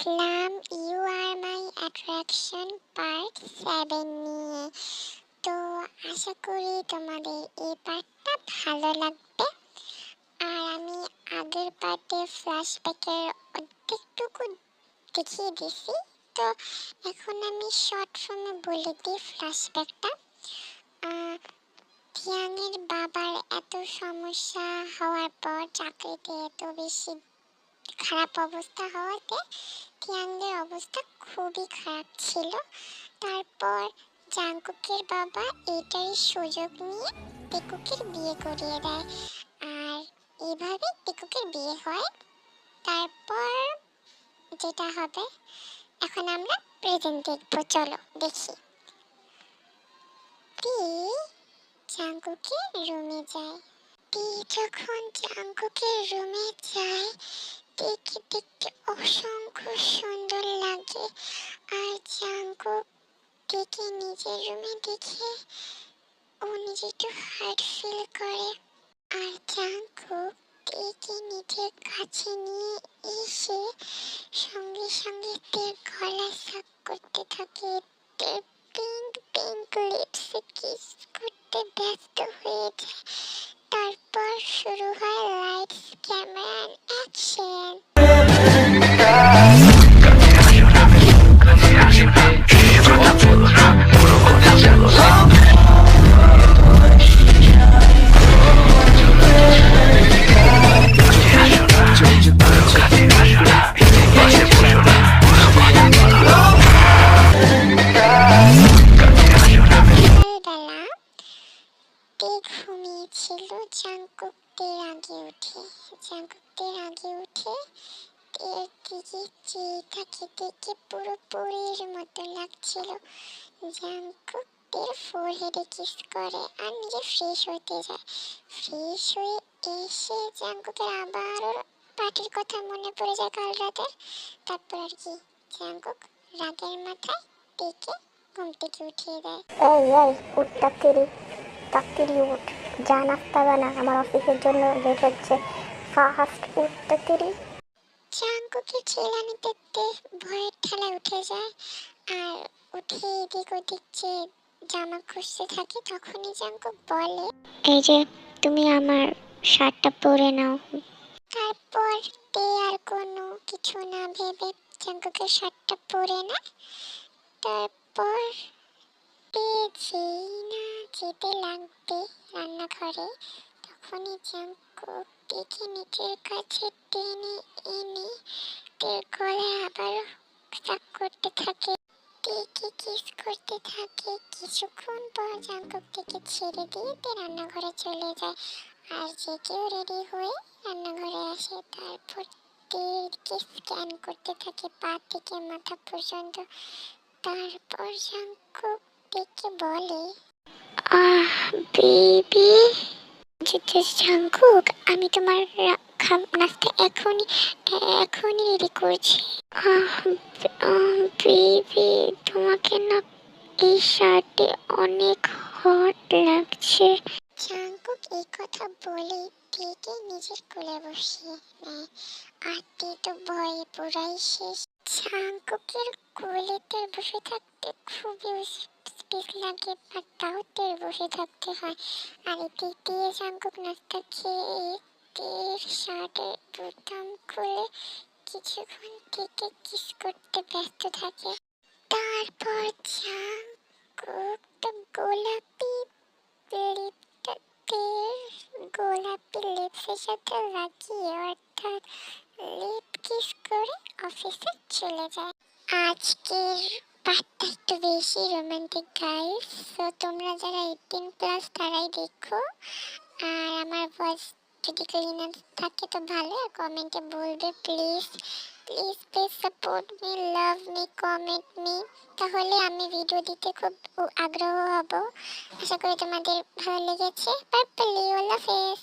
Aslam you are my attraction part 7 নিয়ে। তো আশা করি তোমাদের এই পার্টটা ভালো লাগবে। আর আমি আগের পার্টে ফ্ল্যাশব্যাকের অর্ধেকটুকু দেখিয়ে দিছি। তো এখন আমি শর্ট ফর্মে বলে দিই ফ্ল্যাশব্যাকটা। তিয়ানের বাবার এত সমস্যা হওয়ার পর চাকরিতে এত বেশি খারাপ অবস্থা হওয়াতে তিয়ানদের অবস্থা খুবই খারাপ ছিল। তারপর জাংকুকের বাবা এটাই সুযোগ নিয়ে টিকুকের বিয়ে করিয়ে দেয়, আর এইভাবে টিকুকের বিয়ে হয়। তারপর যেটা হবে এখন আমরা প্রেজেন্ট দেখবো, চলো দেখি। টি জাংকুকের রুমে যায়। টি যখন জাংকুকের রুমে যায় দেখে দেখতে অসংখ্য সুন্দর লাগে। আর জাংকুক টিকে নিজের রুমে দেখে ও নিজে একটু হার্ট ফিল করে। আর জাংকুক টিকে নিজের কাছে নিয়ে এসে সঙ্গে সঙ্গে টির গলা সাক করতে থাকে। টির পিঙ্ক পিঙ্ক লিপসে কিস করতে ব্যস্ত হয়ে যায়। তারপর শুরু হয় লাইটস ক্যামেরা অ্যাকশন। ঘুমিয়েছিল। জাংকুকদের আগে উঠে এর দিকে চেয়ে তাকে দেখে পুরো পরীর মতো লাগছিল। জাংকুকদের ফোরহেডে কিস করে আর নিজে ফ্রেশ হতে যায়। ফ্রেশ হয়ে এসে জাংকুকের আবারও পার্টির কথা মনে পড়ে যায় কাল রাতের। তারপর আর কি জাংকুক রাগের মাথায় ডেকে ঘুম থেকে উঠিয়ে দেয়। এই এই উঠ তাড়াতাড়ি উঠ, যা নাস্তা বানা, আমার অফিসের জন্য লেট হচ্ছে, ফাস্ট উঠ তাড়াতাড়ি। জাংকুকের চিল্লানি দেখতে ভয়ের ঠেলায় উঠে যায় আর উঠে এদিক ওদিক চেয়ে জামা খুঁজতে থাকে। তখনই জাংকুক বলে, এই যে তুমি আমার শার্টটা পরে নাও। তারপর তে আর কোনো কিছু না ভেবে জাংকুকের শার্টটা পরে নেয়। তারপর তে যেই না যেতে লাগবে রান্নাঘরে, তখনই জাংকুক টেকে নিজের কাছে টেনে এনে টের গলায় আবার সাক করতে থাকে। টেকে কিস করতে থাকে। কিছুক্ষণ পর জাংকুক টেকে ছেড়ে দিয়ে তে রান্নাঘরে চলে যায় আর যে কেউ রেডি হয়ে রান্নাঘরে আসে। তারপর টেকে স্ক্যান করতে থাকে পা থেকে মাথা পর্যন্ত। তারপর জাংকুক টেকে বলে, বেবি। জাংকুক, আমি তোমার নাস্তা এখনই রেডি করছি। বেবি, তোমাকে না এই শার্টে অনেক হট লাগছে। জাংকুক এই কথা বলে টেকে নিজের কোলে বসিয়ে নেয় আর তে তো ভয়ে পুরাই শেষ। জাংকুকের কোলেতে বসে থাকতে খুবই স্পেস লাগে, বাট তাও টের বসে থাকতে হয়। আর এদিক দিয়ে জাংকুক নাস্তা খেয়ে টের শার্টের বোতাম খুলে কিছুক্ষণ টেকে কিস করতে ব্যস্ত থাকে। তারপর জাংকুক তো গোলাপি লিপসের সাথে লাগিয়ে অর্থাৎ লিপ কিস করে অফিসে চলে যায়। আজকের পার্টটা একটু বেশি রোমান্টিক গাইস, তো তোমরা যারা 18+ তারাই দেখো। আর আমার ভয়েস যদি ক্লিন থাকে তো ভালো, আর কমেন্টে বলবে please please please support me, love me, comment me, তাহলে আমি ভিডিও দিতে খুব আগ্রহ হব। আশা করি তোমাদের ভালো লেগেছে। পার্পলি, আল্লাহ হাফেজ।